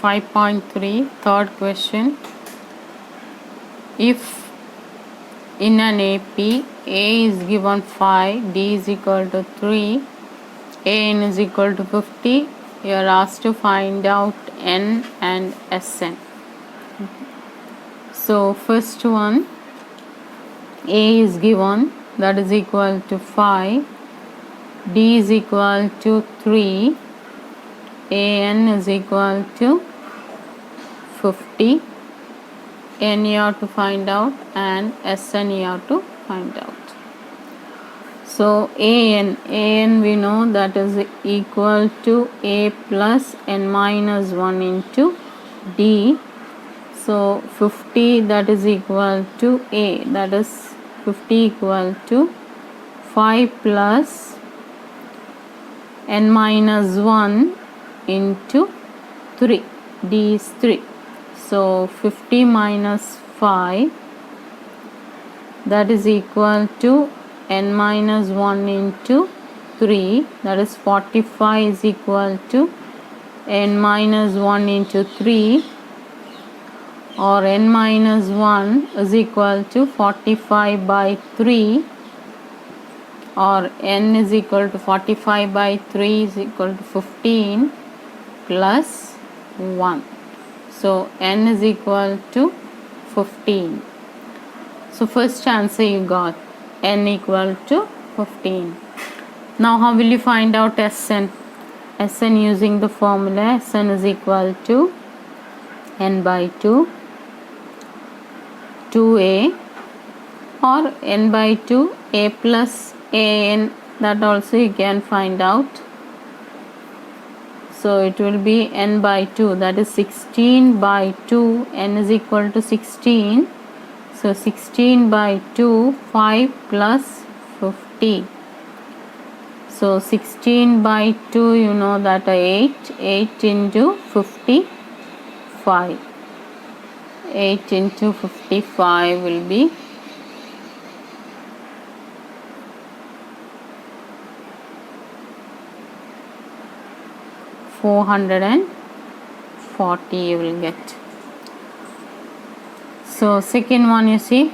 5.3 third question. If in an AP A is given 5, D is equal to 3, AN is equal to 50, you are asked to find out N and Sn. So first one, A is given, that is equal to 5, D is equal to 3, AN is equal to 50, N you have to find out and Sn you have to find out. So AN we know that is equal to A plus N minus 1 into D. So 50 that is equal to A, that is 50 equal to 5 plus N minus 1 into 3, D is 3. So 50 minus 5 that is equal to N minus 1 into 3, that is 45 is equal to N minus 1 into 3, or N minus 1 is equal to 45 by 3, or N is equal to 45 by 3 is equal to 15 plus 1. So N is equal to 15. So first answer you got N equal to 15. Now how will you find out Sn? Sn using the formula Sn is equal to N by 2, 2A, or N by 2, A plus AN, that also you can find out. So it will be N by 2, that is 16 by 2, N is equal to 16. So 16 by 2, 5 plus 50. So 16 by 2 you know that 8 into 55. 8 into 55 will be 440 you will get. So second one you see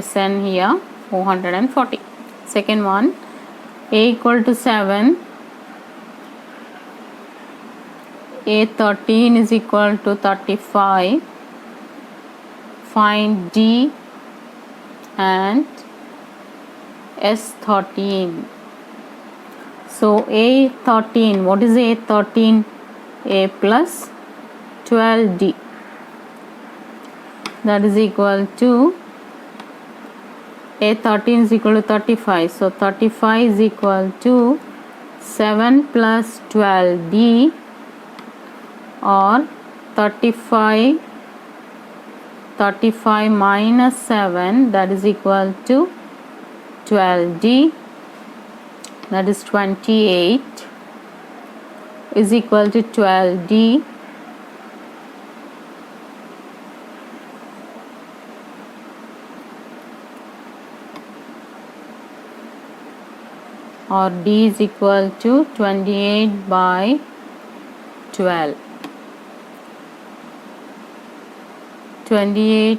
Sn here 440. Second one, A equal to 7, A13 is equal to 35, find D and S13. So A13, what is A13? A plus 12D, that is equal to A13 is equal to 35. So 35 is equal to 7 plus 12D, or 35 minus 7, that is equal to 12D, that is 28 is equal to 12D. Or D is equal to 28 by 12. 28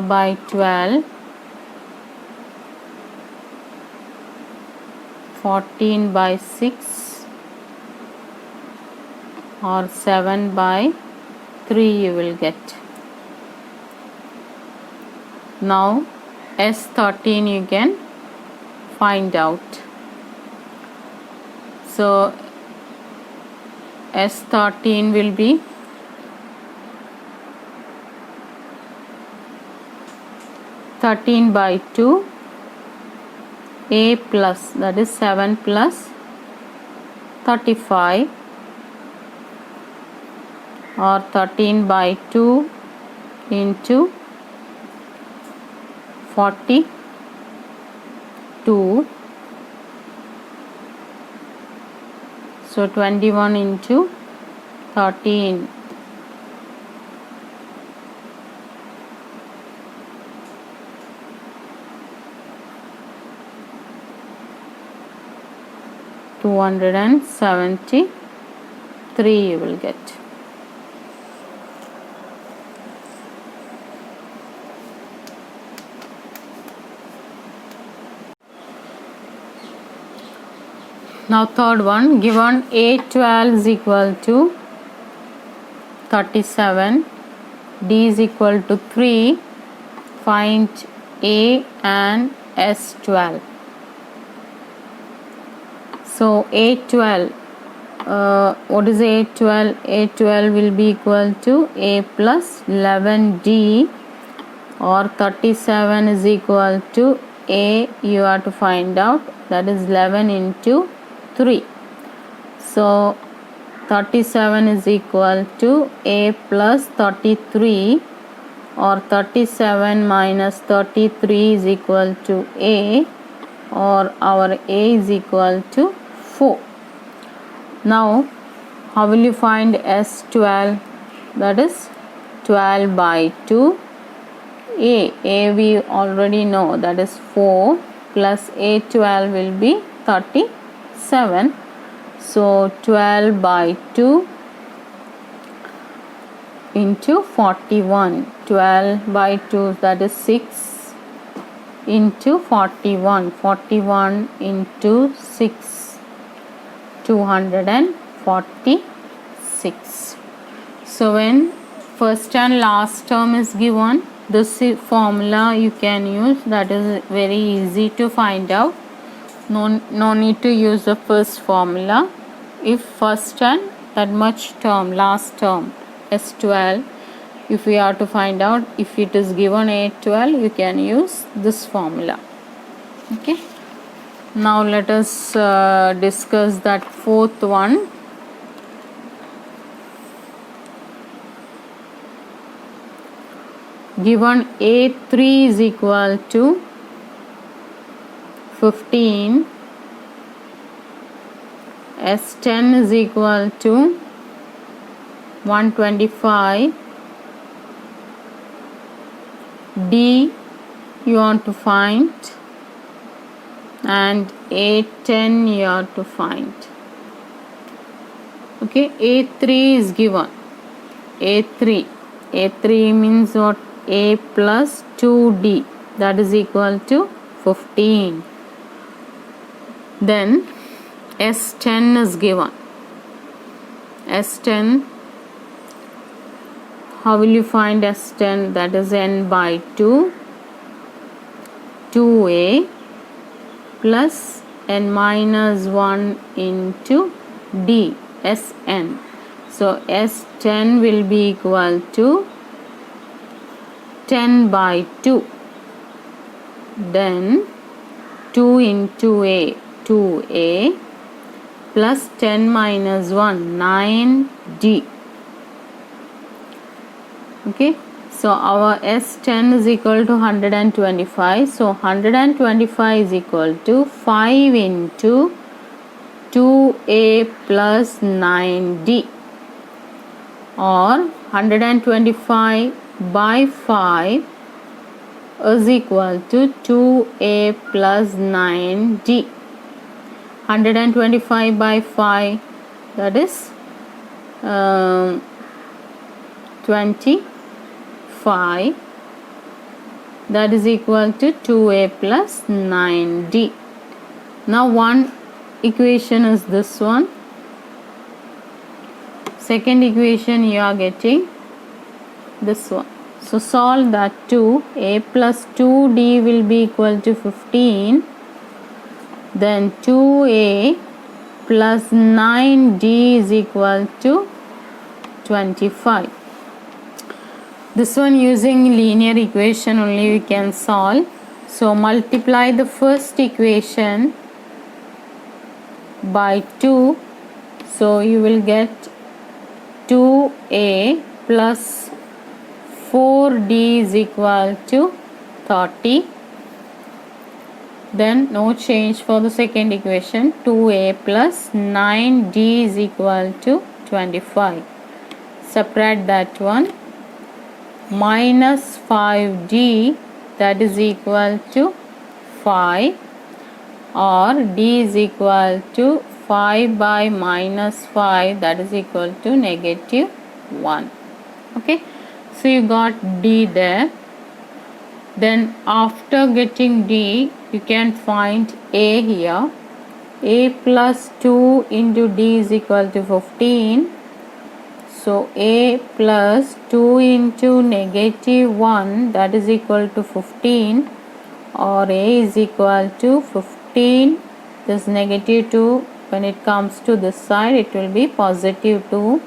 by 12, 14 by 6, or 7 by 3 you will get. Now S13 you can find out. So S13 will be 13 by 2, A plus, that is 7 plus 35, or 13 by 2 into 42. So 21 into 13. $273 you will get. Now third one, given A12 is equal to 37, D is equal to 3, find A and S12. So A12, what is A12? A12 will be equal to A plus 11D, or 37 is equal to A, you have to find out, that is 11 into 3. So 37 is equal to A plus 33, or 37 minus 33 is equal to A, or our A is equal to 4. Now how will you find S12? That is 12 by 2. A we already know, that is 4, plus A12 will be 37. So 12 by 2 into 41. 12 by 2, that is 6, into 41. 41 into 6, 246. So when first and last term is given, this formula you can use, that is very easy to find out. No need to use the first formula. If first and that much term, last term, S12, if we are to find out, if it is given A12, you can use this formula. Okay. Now let us discuss that fourth one. Given A3 is equal to 15, S10 is equal to 125, D you want to find, and A10 you have to find. Okay, A3 is given. A3 means what? A plus 2D, that is equal to 15. Then S10 is given. S10, how will you find S10? That is n by 2, 2A plus n minus 1 into D, Sn. So S10 will be equal to 10 by 2. Then 2 into A, 2A, plus 10 minus 1, 9D. Okay, so our S10 is equal to 125. So 125 is equal to 5 into 2A plus 9D, or 125 by 5 is equal to 2A plus 9D. 125 by 5, that is 25, that is equal to 2A plus 9D. Now one equation is this one. Second equation you are getting this one. So solve that too. A plus 2D will be equal to 15. Then 2A plus 9D is equal to 25. This one using linear equation only we can solve. So multiply the first equation by 2. So you will get 2A plus 4D is equal to 30. Then no change for the second equation. 2A plus 9D is equal to 25. Separate that one. Minus 5D, that is equal to 5, or D is equal to 5 by minus 5, that is equal to negative 1. Okay, so you got D there. Then after getting D, you can find A here. a plus 2 into d is equal to 15. So a plus 2 into negative 1, that is equal to 15, or a is equal to 15. This negative 2, when it comes to this side, it will be positive 2,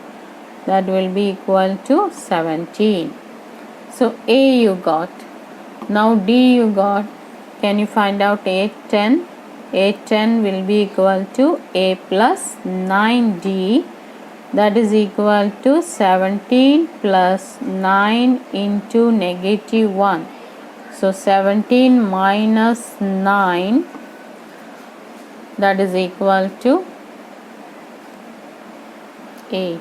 that will be equal to 17. So a you got. Now d you got. Can you find out a10? a10 will be equal to a plus 9d, that is equal to 17 plus 9 into negative 1. So 17 minus 9, that is equal to 8.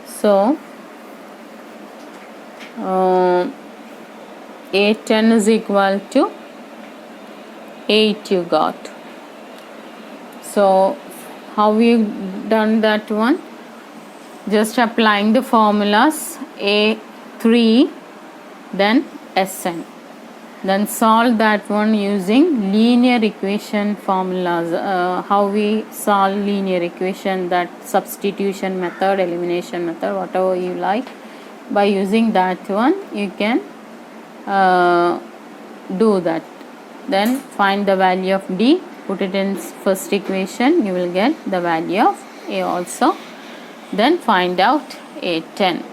So a10 is equal to 8 you got. So how we done that one? Just applying the formulas a3, then Sn, then solve that one using linear equation formulas. How we solve linear equation, that substitution method, elimination method, whatever you like. By using that one you can do that. Then find the value of d, put it in first equation, you will get the value of a also. Then find out a10.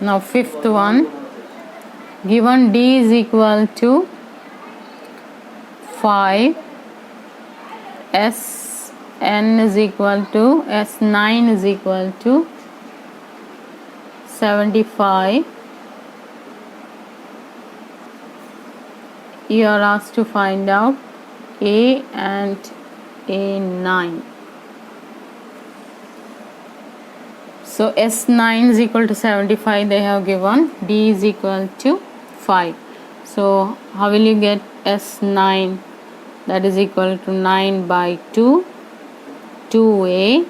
Now fifth one, given d is equal to 5, Sn is equal to, S9 is equal to 75. You are asked to find out a and a9. So S9 is equal to 75 they have given, d is equal to 5. So how will you get S9? That is equal to 9 by 2, 2a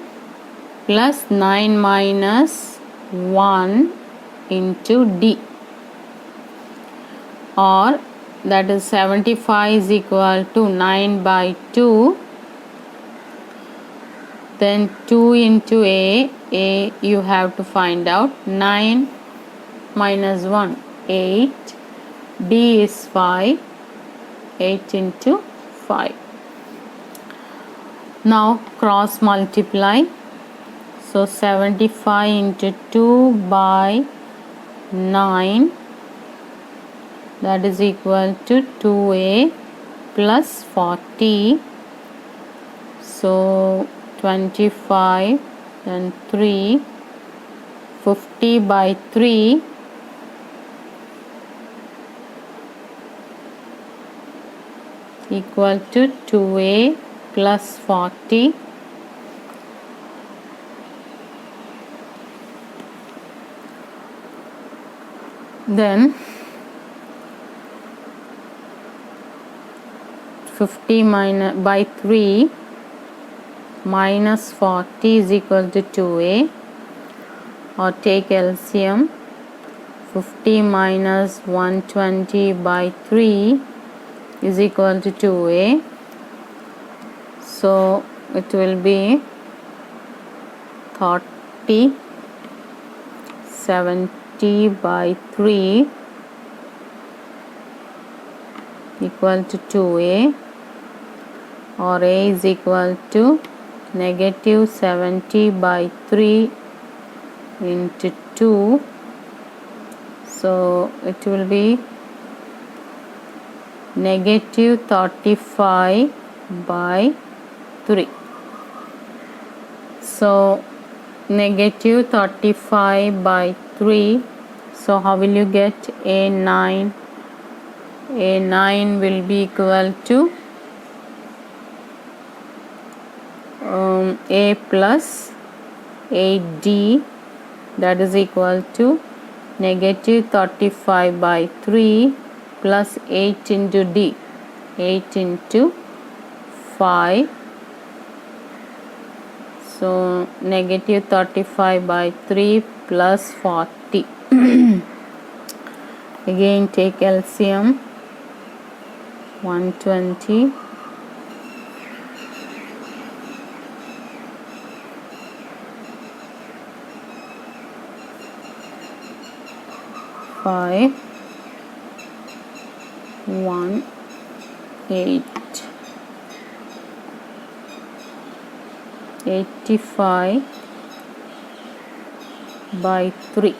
plus 9 minus 1 into d, or that is 75 is equal to 9 by 2, then 2 into a you have to find out, 9 minus 1, 8, d is 5, 8 into 5. Now cross multiply. So 75 into 2 by 9, that is equal to 2a plus 40. So 25 and 3, 50 by 3 equal to 2a plus 40. Then 50 minus by 3 minus 40 is equal to 2a, or take LCM. 50 minus 120 by 3 is equal to 2a. So it will be 30, 70 by 3 equal to 2a, or a is equal to negative 70 by 3 into 2. So it will be negative 35 by 3. So negative 35 by 3. So how will you get a9? a9 will be equal to a plus 8d, that is equal to negative 35 by 3 plus 8 into d, 8 into 5. So negative 35 by 3 plus 40. Again take LCM. 120. 5, 1, 8. 85 by 3.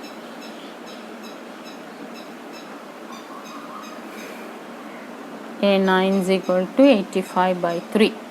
A9 is equal to 85 by 3.